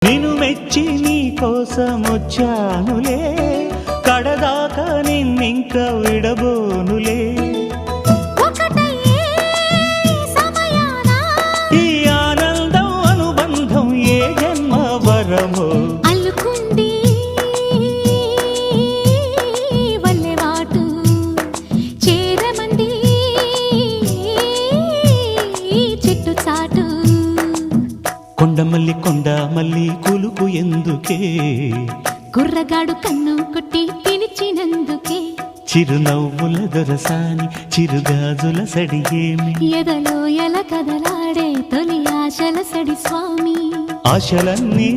నిన్ను మెచ్చి నీ కోసం వచ్చానులే, కడదాకా నిన్నింక విడబోనులే. ఈ ఆనందం అనుబంధం ఏ జన్మ వరమో అల్లుకుంది వల్లెవాటు చేరమంది చెట్టు చాటు. కొండమల్లి కొండ మల్లి కులుకు ఎందుకే, కుర్రగాడు కన్ను కొట్టి పిలిచినందుకే. చిరునవ్వుల దొరసాని చిరుగాజుల సడియేమి, ఎదలో ఎల కదలాడే తొలి ఆశల సడి స్వామి. ఆశలన్నీ